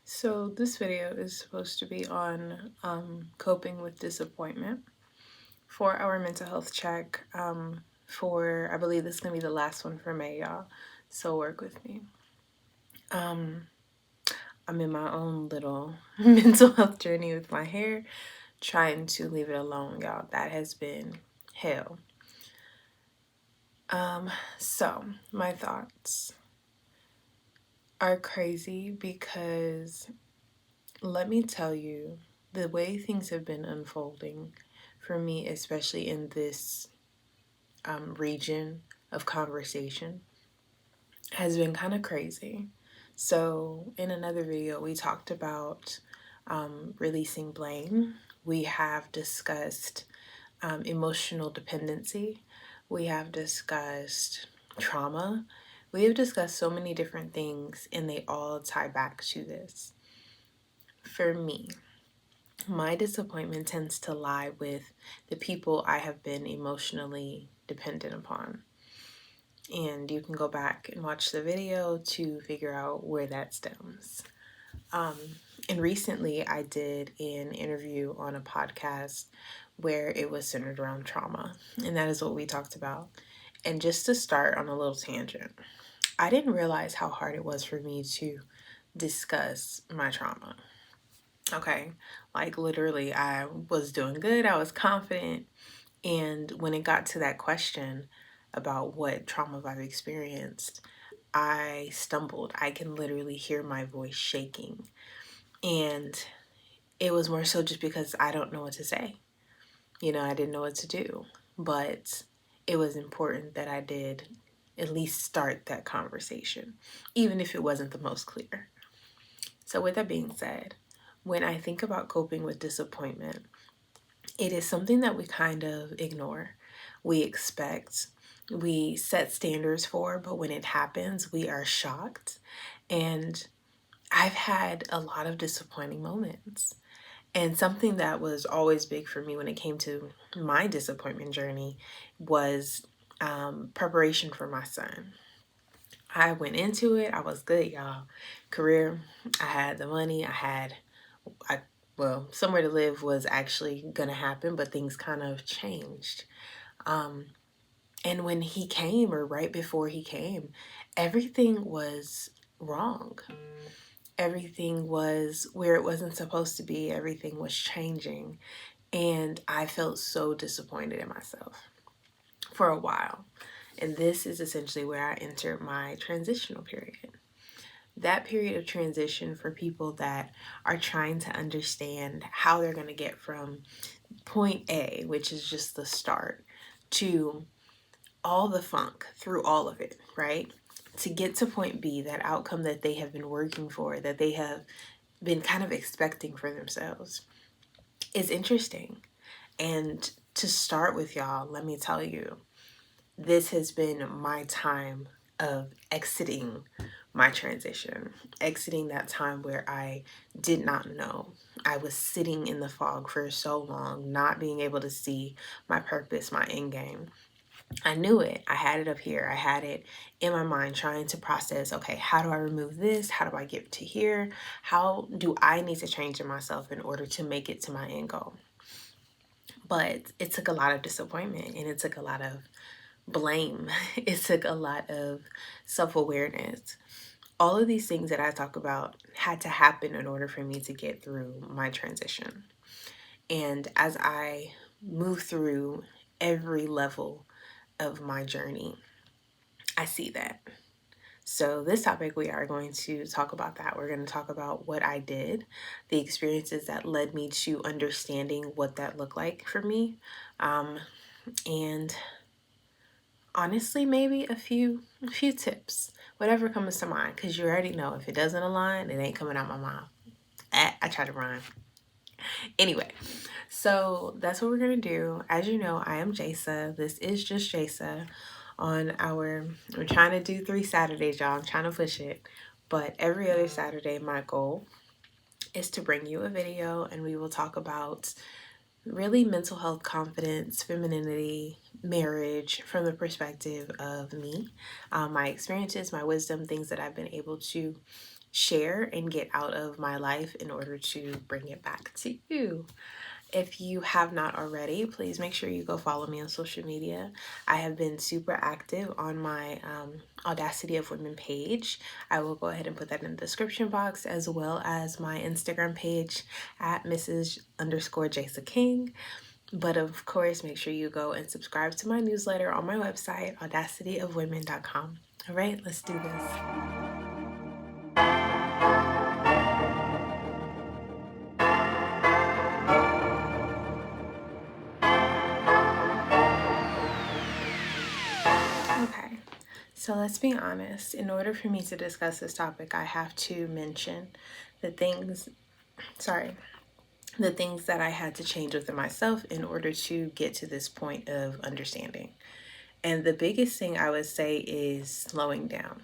So this video is supposed to be on coping with disappointment for our mental health check. I believe this is gonna be the last one for May, y'all. So work with me. I'm in my own little mental health journey with my hair, trying to leave it alone, y'all. That has been hell. So my thoughts are crazy because let me tell you, the way things have been unfolding for me, especially in this region of conversation, has been kind of crazy. So, in another video, we talked about releasing blame. We have discussed emotional dependency. We have discussed trauma. We have discussed so many different things, and they all tie back to this. For me, my disappointment tends to lie with the people I have been emotionally dependent upon. And you can go back and watch the video to figure out where that stems. And recently I did an interview on a podcast where it was centered around trauma. And that is what we talked about. And just to start on a little tangent, I didn't realize how hard it was for me to discuss my trauma. Okay, like literally, I was doing good, I was confident. And when it got to that question about what trauma I've experienced, I stumbled. I can literally hear my voice shaking. And it was more so just because I don't know what to say. I didn't know what to do. But it was important that I did at least start that conversation, even if it wasn't the most clear. So, with that being said, when I think about coping with disappointment, it is something that we kind of ignore. We expect, we set standards for, but when it happens, we are shocked. And I've had a lot of disappointing moments. And something that was always big for me when it came to my disappointment journey was preparation for my son. I went into it, I was good, y'all. Career, I had the money, I somewhere to live was actually gonna happen, but things kind of changed. And when he came, or right before he came, everything was wrong. Everything was where it wasn't supposed to be. Everything was changing. And I felt so disappointed in myself for a while. And this is essentially where I entered my transitional period. That period of transition for people that are trying to understand how they're going to get from point A, which is just the start, to all the funk through all of it, right? To get to point B, that outcome that they have been working for, that they have been kind of expecting for themselves, is interesting. And to start with, y'all, let me tell you, this has been my time of exiting my transition, exiting that time where I did not know. I was sitting in the fog for so long, not being able to see my purpose, my end game. I knew it. I had it up here. I had it in my mind trying to process, okay, how do I remove this? How do I get to here? How do I need to change in myself in order to make it to my end goal? But it took a lot of disappointment, and it took a lot of blame. It took a lot of self-awareness. All of these things that I talk about had to happen in order for me to get through my transition. And as I move through every level of my journey, I see that. So this topic, we are going to talk about that. We're going to talk about what I did, the experiences that led me to understanding what that looked like for me, and honestly, maybe a few tips, whatever comes to mind, because you already know if it doesn't align, it ain't coming out my mouth. I try to rhyme. Anyway, so that's what we're gonna do. As you know, I am Jaysa. This is just Jaysa. We're trying to do 3 Saturdays, y'all. I'm trying to push it. But every other Saturday, my goal is to bring you a video, and we will talk about really mental health, confidence, femininity, marriage from the perspective of me, my experiences, my wisdom, things that I've been able to share and get out of my life in order to bring it back to you. If you have not already, please make sure you go follow me on social media. I have been super active on my Audacity of Women page. I will go ahead and put that in the description box, as well as my Instagram page at Mrs._Jaysa King. But of course, make sure you go and subscribe to my newsletter on my website, audacityofwomen.com. All right, let's do this. Okay, so let's be honest. In order for me to discuss this topic, I have to mention the things, the things that I had to change within myself in order to get to this point of understanding. And the biggest thing I would say is slowing down.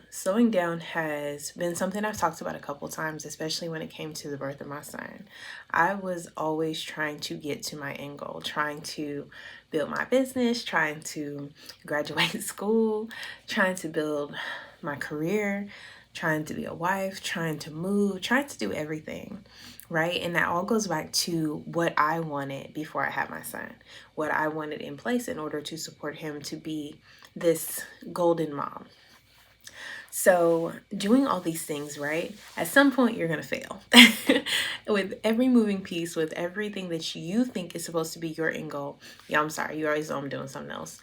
Slowing down has been something I've talked about a couple times, especially when it came to the birth of my son. I was always trying to get to my end goal, trying to build my business, trying to graduate school, trying to build my career, trying to be a wife, trying to move, trying to do everything, right? And that all goes back to what I wanted before I had my son, what I wanted in place in order to support him to be this golden mom. So, doing all these things, right? At some point, you're going to fail. With every moving piece, with everything that you think is supposed to be your end goal. Yeah, I'm sorry. You always know I'm doing something else.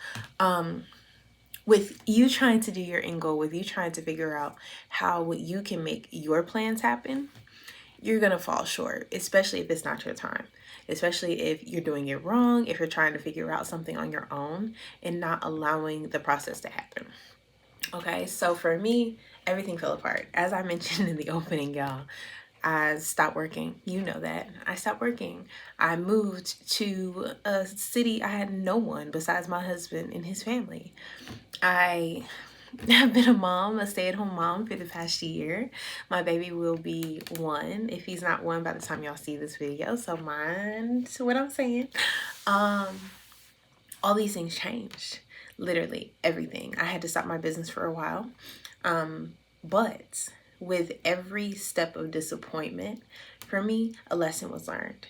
With you trying to do your end goal, with you trying to figure out how you can make your plans happen, you're going to fall short, especially if it's not your time. Especially if you're doing it wrong, if you're trying to figure out something on your own and not allowing the process to happen. Okay, so for me, everything fell apart. As I mentioned in the opening, y'all, I stopped working. You know that. I stopped working. I moved to a city I had no one besides my husband and his family. I have been a mom, a stay-at-home mom for the past year. My baby will be 1, if he's not 1 by the time y'all see this video. So mind what I'm saying. All these things changed. Literally everything. I had to stop my business for a while. But with every step of disappointment, for me, a lesson was learned.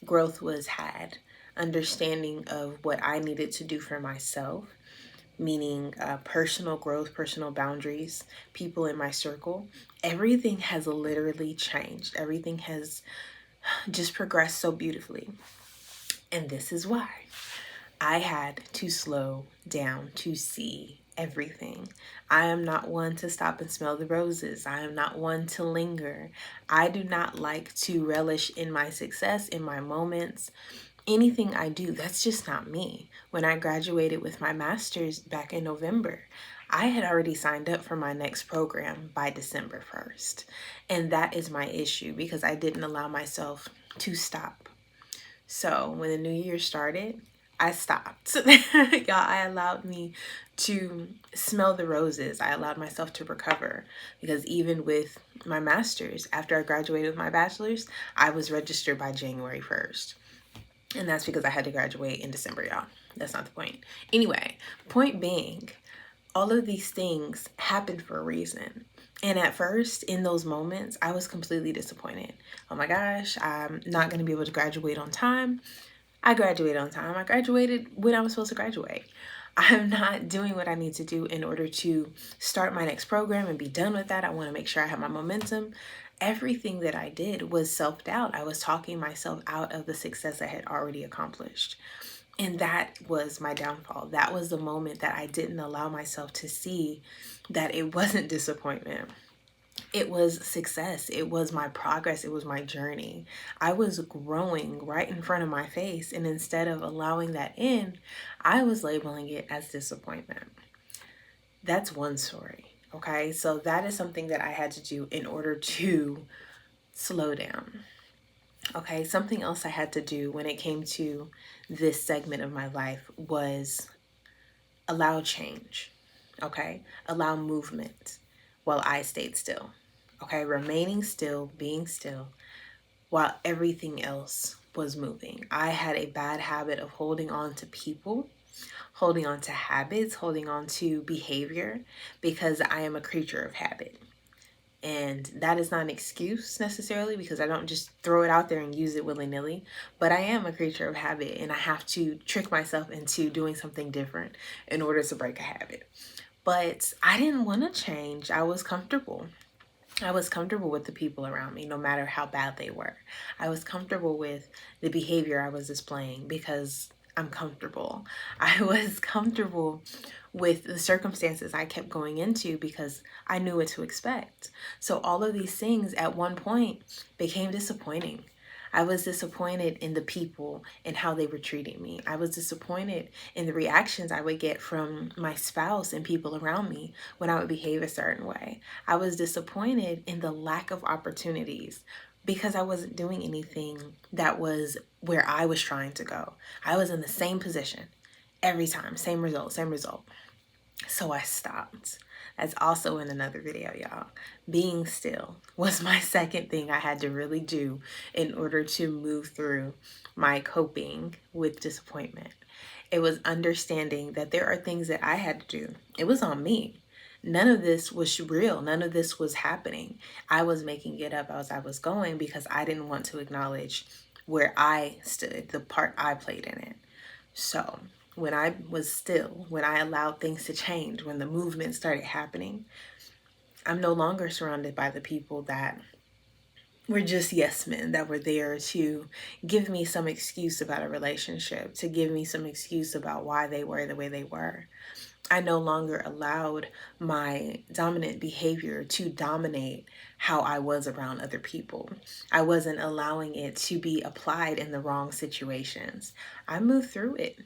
Growth was had. Understanding of what I needed to do for myself, meaning personal growth, personal boundaries, people in my circle. Everything has literally changed. Everything has just progressed so beautifully. And this is why. I had to slow down to see everything. I am not one to stop and smell the roses. I am not one to linger. I do not like to relish in my success, in my moments. Anything I do, that's just not me. When I graduated with my master's back in November, I had already signed up for my next program by December 1st. And that is my issue because I didn't allow myself to stop. So when the new year started, I stopped. Y'all, I allowed me to smell the roses. I allowed myself to recover because even with my master's, after I graduated with my bachelor's, I was registered by January 1st. And that's because I had to graduate in December, y'all. That's not the point. Anyway, point being, all of these things happened for a reason. And at first, in those moments, I was completely disappointed. Oh my gosh, I'm not going to be able to graduate on time. I graduated on time. I graduated when I was supposed to graduate. I'm not doing what I need to do in order to start my next program and be done with that. I want to make sure I have my momentum. Everything that I did was self-doubt. I was talking myself out of the success I had already accomplished. And that was my downfall. That was the moment that I didn't allow myself to see that it wasn't disappointment. It was success. It was my progress. It was my journey. I was growing right in front of my face. And instead of allowing that in, I was labeling it as disappointment. That's one story. Okay. So that is something that I had to do in order to slow down. Okay. Something else I had to do when it came to this segment of my life was allow change. Okay. Allow movement while I stayed still. Okay, remaining still, being still, while everything else was moving. I had a bad habit of holding on to people, holding on to habits, holding on to behavior, because I am a creature of habit. And that is not an excuse necessarily, because I don't just throw it out there and use it willy-nilly, but I am a creature of habit, and I have to trick myself into doing something different in order to break a habit. But I didn't want to change. I was comfortable. I was comfortable with the people around me, no matter how bad they were. I was comfortable with the behavior I was displaying because I'm comfortable. I was comfortable with the circumstances I kept going into because I knew what to expect. So all of these things at one point became disappointing. I was disappointed in the people and how they were treating me. I was disappointed in the reactions I would get from my spouse and people around me when I would behave a certain way. I was disappointed in the lack of opportunities because I wasn't doing anything that was where I was trying to go. I was in the same position every time, same result, same result. So I stopped. That's also in another video, y'all. Being still was my second thing I had to really do in order to move through my coping with disappointment. It was understanding that there are things that I had to do. It was on me. None of this was real. None of this was happening. I was making it up as I was going because I didn't want to acknowledge where I stood, the part I played in it. So when I was still, when I allowed things to change, when the movement started happening, I'm no longer surrounded by the people that were just yes men, that were there to give me some excuse about a relationship, to give me some excuse about why they were the way they were. I no longer allowed my dominant behavior to dominate how I was around other people. I wasn't allowing it to be applied in the wrong situations. I moved through it.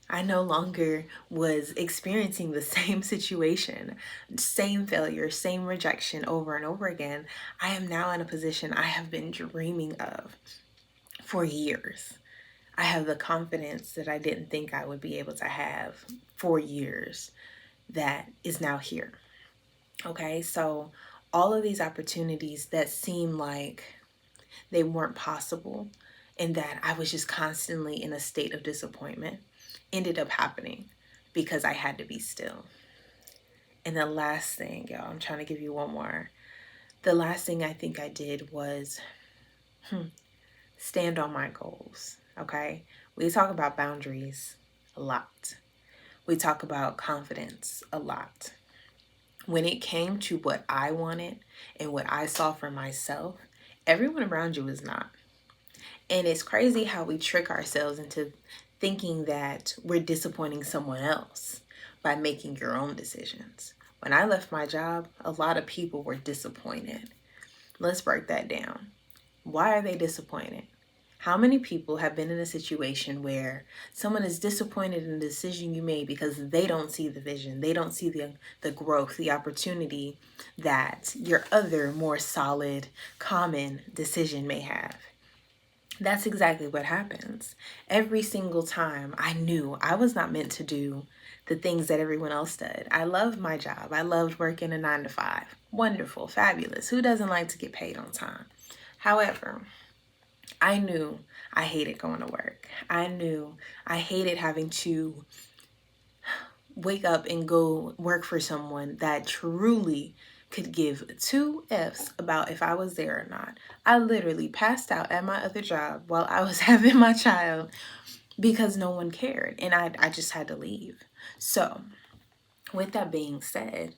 I no longer was experiencing the same situation, same failure, same rejection over and over again. I am now in a position I have been dreaming of for years. I have the confidence that I didn't think I would be able to have for years that is now here. Okay, so all of these opportunities that seem like they weren't possible and that I was just constantly in a state of disappointment ended up happening because I had to be still. And the last thing, y'all, I'm trying to give you one more. The last thing I think I did was stand on my goals, okay? We talk about boundaries a lot. We talk about confidence a lot. When it came to what I wanted and what I saw for myself, everyone around you was not. And it's crazy how we trick ourselves into thinking that we're disappointing someone else by making your own decisions. When I left my job, a lot of people were disappointed. Let's break that down. Why are they disappointed? How many people have been in a situation where someone is disappointed in the decision you made because they don't see the vision, they don't see the growth, the opportunity that your other more solid, common decision may have? That's exactly what happens. Every single time I knew I was not meant to do the things that everyone else did. I loved my job. I loved working a 9 to 5. Wonderful, fabulous. Who doesn't like to get paid on time? However, I knew I hated going to work. I knew I hated having to wake up and go work for someone that truly could give two F's about if I was there or not. I literally passed out at my other job while I was having my child because no one cared, and I just had to leave. So, with that being said,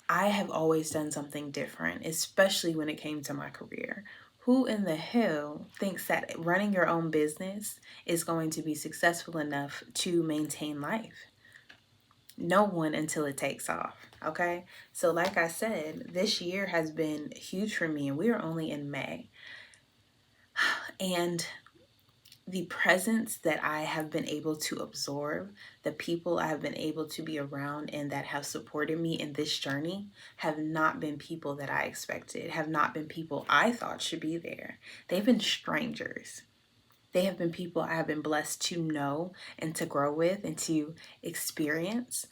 I have always done something different, especially when it came to my career. Who in the hell thinks that running your own business is going to be successful enough to maintain life? No one until it takes off. Okay. So, like I said, this year has been huge for me, and we are only in May. And the presence that I have been able to absorb, the people I have been able to be around and that have supported me in this journey have not been people that I expected, have not been people I thought should be there. They've been strangers. They have been people I have been blessed to know and to grow with and to experience,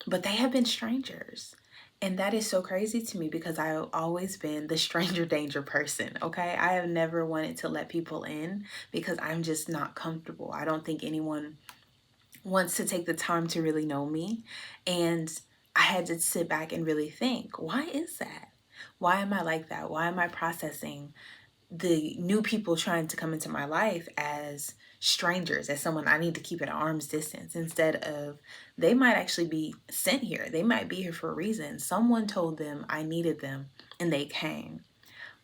but they have been strangers. And that is so crazy to me because I've always been the stranger danger person, okay? I have never wanted to let people in because I'm just not comfortable. I don't think anyone wants to take the time to really know me. And I had to sit back and really think, why is that? Why am I like that? Why am I processing the new people trying to come into my life as strangers, as someone I need to keep at arm's distance, instead of they might actually be sent here. They might be here for a reason. Someone told them I needed them and they came.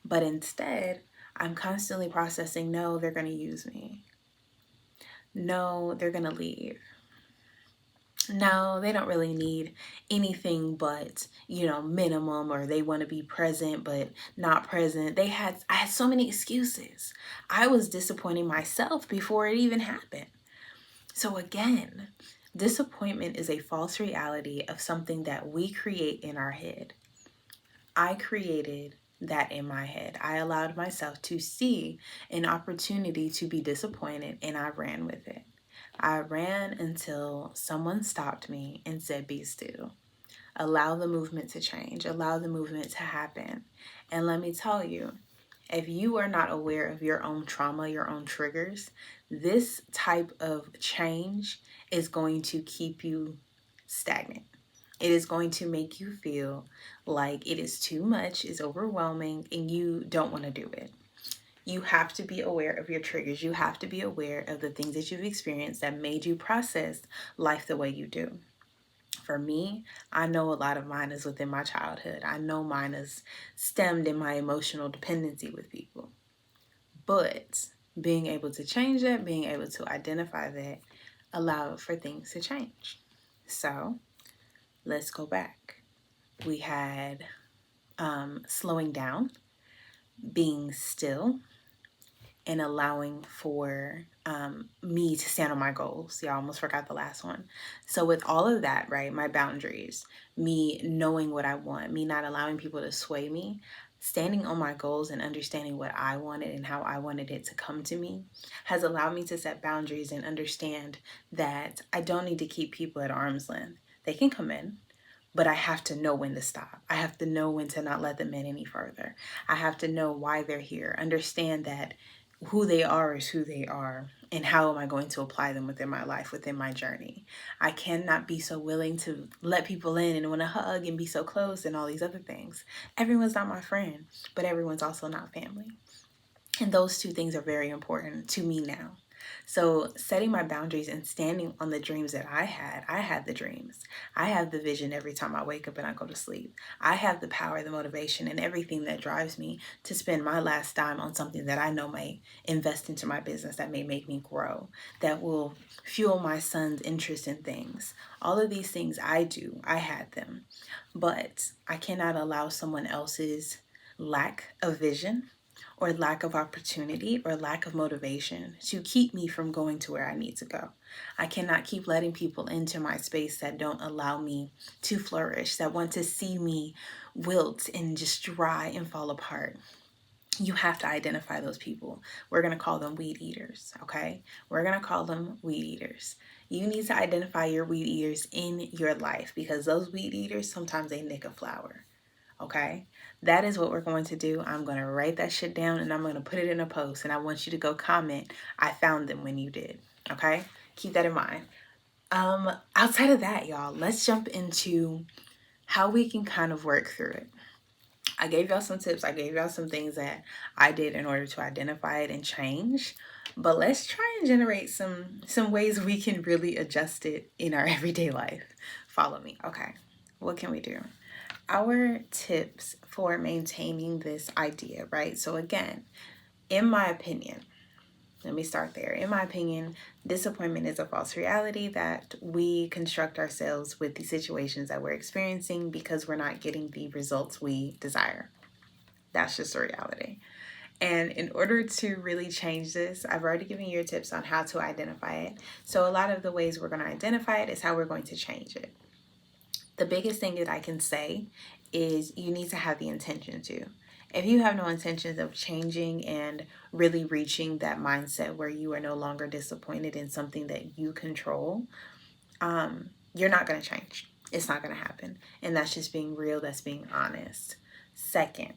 But instead, I'm constantly processing, no, they're going to use me. No, they're going to leave. No, they don't really need anything but, minimum, or they want to be present but not present. I had so many excuses. I was disappointing myself before it even happened. So again, disappointment is a false reality of something that we create in our head. I created that in my head. I allowed myself to see an opportunity to be disappointed and I ran with it. I ran until someone stopped me and said, be still. Allow the movement to change. Allow the movement to happen. And let me tell you, if you are not aware of your own trauma, your own triggers, this type of change is going to keep you stagnant. It is going to make you feel like it is too much, is overwhelming, and you don't want to do it. You have to be aware of your triggers. You have to be aware of the things that you've experienced that made you process life the way you do. For me, I know a lot of mine is within my childhood. I know mine is stemmed in my emotional dependency with people. But being able to change that, being able to identify that, allowed for things to change. So let's go back. We had slowing down, being still, and allowing for me to stand on my goals. Yeah, I almost forgot the last one. So with all of that, right, my boundaries, me knowing what I want, me not allowing people to sway me, standing on my goals and understanding what I wanted and how I wanted it to come to me has allowed me to set boundaries and understand that I don't need to keep people at arm's length. They can come in, but I have to know when to stop. I have to know when to not let them in any further. I have to know why they're here. Understand that who they are is who they are, and how am I going to apply them within my life, within my journey. I cannot be so willing to let people in and want to hug and be so close and all these other things. Everyone's not my friend, but everyone's also not family. And those two things are very important to me now. So setting my boundaries and standing on the dreams that I had the dreams. I have the vision every time I wake up and I go to sleep. I have the power, the motivation, and everything that drives me to spend my last dime on something that I know may invest into my business, that may make me grow, that will fuel my son's interest in things. All of these things I had them. But I cannot allow someone else's lack of vision or lack of opportunity or lack of motivation to keep me from going to where I need to go. I cannot keep letting people into my space that don't allow me to flourish, that want to see me wilt and just dry and fall apart. You have to identify those people. We're going to call them weed eaters, okay? We're going to call them weed eaters. You need to identify your weed eaters in your life, because those weed eaters, sometimes they nick a flower. Okay, that is what we're going to do. I'm going to write that shit down and I'm going to put it in a post, and I want you to go comment, I found them when you did. Okay, keep that in mind. Outside of that, y'all, let's jump into how we can kind of work through it. I gave y'all some tips. I gave y'all some things that I did in order to identify it and change. But let's try and generate some ways we can really adjust it in our everyday life. Follow me. Okay, what can we do? Our tips for maintaining this idea, right? So again, in my opinion, let me start there. In my opinion, disappointment is a false reality that we construct ourselves with the situations that we're experiencing because we're not getting the results we desire. That's just a reality. And in order to really change this, I've already given you tips on how to identify it. So a lot of the ways we're going to identify it is how we're going to change it. The biggest thing that I can say is you need to have the intention to. If you have no intentions of changing and really reaching that mindset where you are no longer disappointed in something that you control, you're not going to change. It's not going to happen. And that's just being real. That's being honest. Second,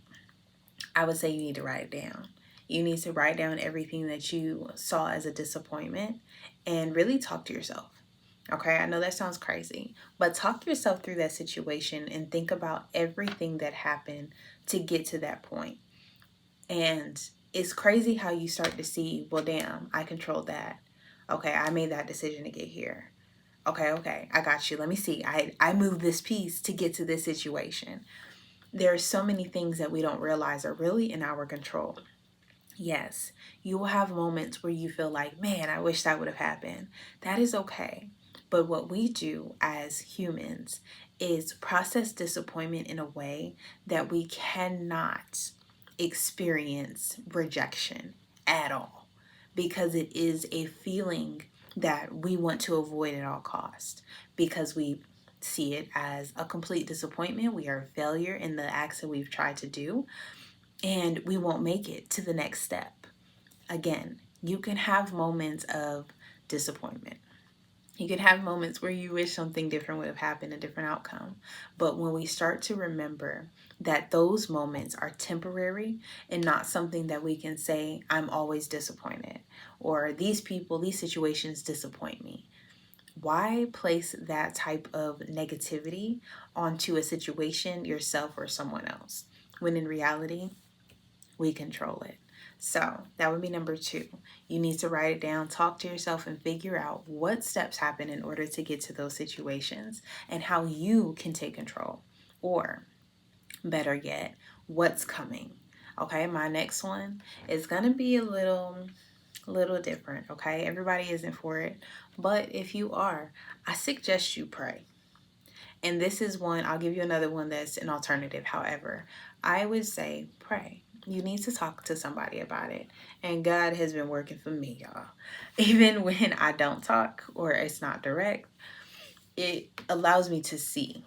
I would say you need to write it down. You need to write down everything that you saw as a disappointment and really talk to yourself. Okay, I know that sounds crazy, but talk yourself through that situation and think about everything that happened to get to that point. And it's crazy how you start to see, well, damn, I controlled that. Okay, I made that decision to get here. Okay, I got you. Let me see. I moved this piece to get to this situation. There are so many things that we don't realize are really in our control. Yes, you will have moments where you feel like, man, I wish that would have happened. That is okay. But what we do as humans is process disappointment in a way that we cannot experience rejection at all, because it is a feeling that we want to avoid at all costs, because we see it as a complete disappointment. We are a failure in the acts that we've tried to do, and we won't make it to the next step. Again, you can have moments of disappointment. You can have moments where you wish something different would have happened, a different outcome. But when we start to remember that those moments are temporary and not something that we can say, I'm always disappointed, or these people, these situations disappoint me. Why place that type of negativity onto a situation, yourself, or someone else, when in reality, we control it? So that would be number two. You need to write it down, talk to yourself, and figure out what steps happen in order to get to those situations and how you can take control. Or better yet, what's coming. Okay, my next one is gonna be a little different. Okay, everybody isn't for it, but if you are, I suggest you pray. And this is one, I'll give you another one that's an alternative. However, I would say pray. You need to talk to somebody about it. And God has been working for me, y'all. Even when I don't talk or it's not direct, it allows me to see.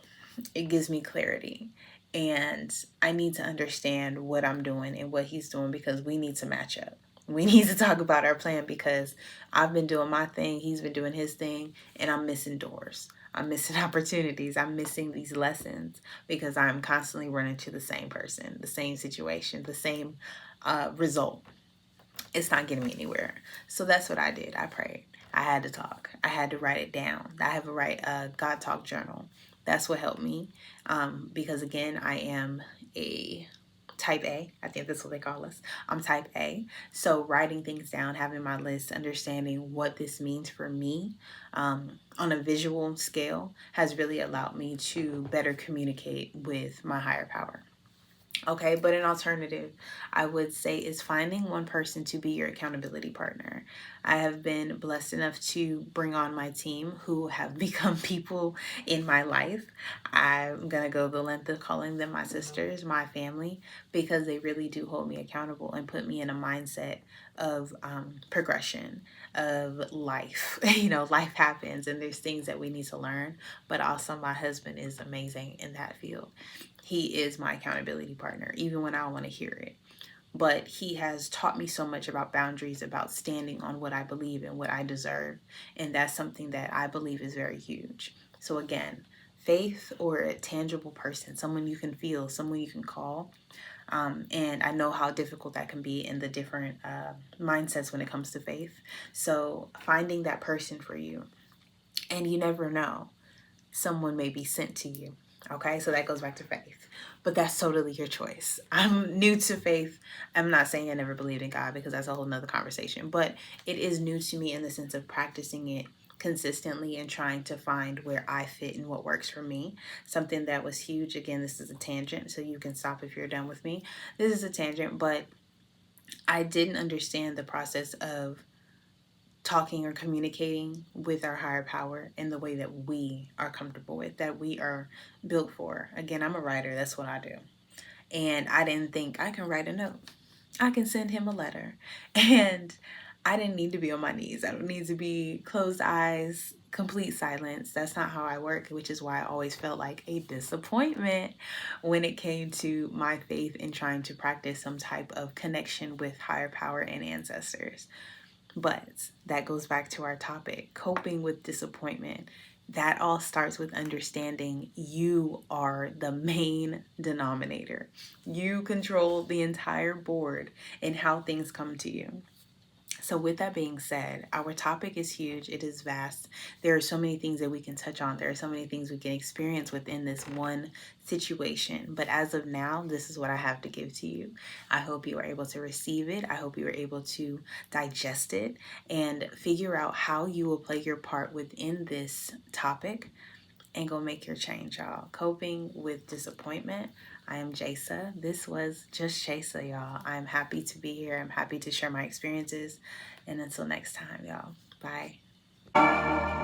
It gives me clarity. And I need to understand what I'm doing and what He's doing, because we need to match up. We need to talk about our plan, because I've been doing my thing, He's been doing His thing, and I'm missing doors. I'm missing opportunities. I'm missing these lessons because I'm constantly running to the same person, the same situation, the same result. It's not getting me anywhere. So that's what I did. I prayed. I had to talk. I had to write it down. I have a God talk journal. That's what helped me, because again, I am a type A. I think that's what they call us. I'm type A. So writing things down, having my list, understanding what this means for me on a visual scale has really allowed me to better communicate with my higher power. Okay, but an alternative I would say is finding one person to be your accountability partner. I have been blessed enough to bring on my team who have become people in my life. I'm going to go the length of calling them my sisters, my family, because they really do hold me accountable and put me in a mindset of progression, of life. Life happens and there's things that we need to learn, but also my husband is amazing in that field. He is my accountability partner, even when I don't want to hear it. But he has taught me so much about boundaries, about standing on what I believe and what I deserve. And that's something that I believe is very huge. So, again, faith or a tangible person, someone you can feel, someone you can call. And I know how difficult that can be in the different mindsets when it comes to faith. So, finding that person for you. And you never know, someone may be sent to you. Okay, so that goes back to faith. But that's totally your choice. I'm new to faith. I'm not saying I never believed in God, because that's a whole nother conversation. But it is new to me in the sense of practicing it consistently and trying to find where I fit and what works for me. Something that was huge. Again, this is a tangent, so you can stop if you're done with me. This is a tangent, but I didn't understand the process of talking or communicating with our higher power in the way that we are comfortable with, that we are built for. Again, I'm a writer, that's what I do. And I didn't think I can write a note. I can send him a letter. And I didn't need to be on my knees. I don't need to be closed eyes, complete silence. That's not how I work, which is why I always felt like a disappointment when it came to my faith and trying to practice some type of connection with higher power and ancestors. But that goes back to our topic, coping with disappointment. That all starts with understanding you are the main denominator. You control the entire board and how things come to you. So, with that being said, our topic is huge. It is vast. There are so many things that we can touch on. There are so many things we can experience within this one situation. But as of now, this is what I have to give to you. I hope you are able to receive it. I hope you are able to digest it and figure out how you will play your part within this topic and go make your change, y'all. Coping with disappointment. I am Jaysa. This was just Jaysa, y'all. I'm happy to be here. I'm happy to share my experiences. And until next time, y'all. Bye.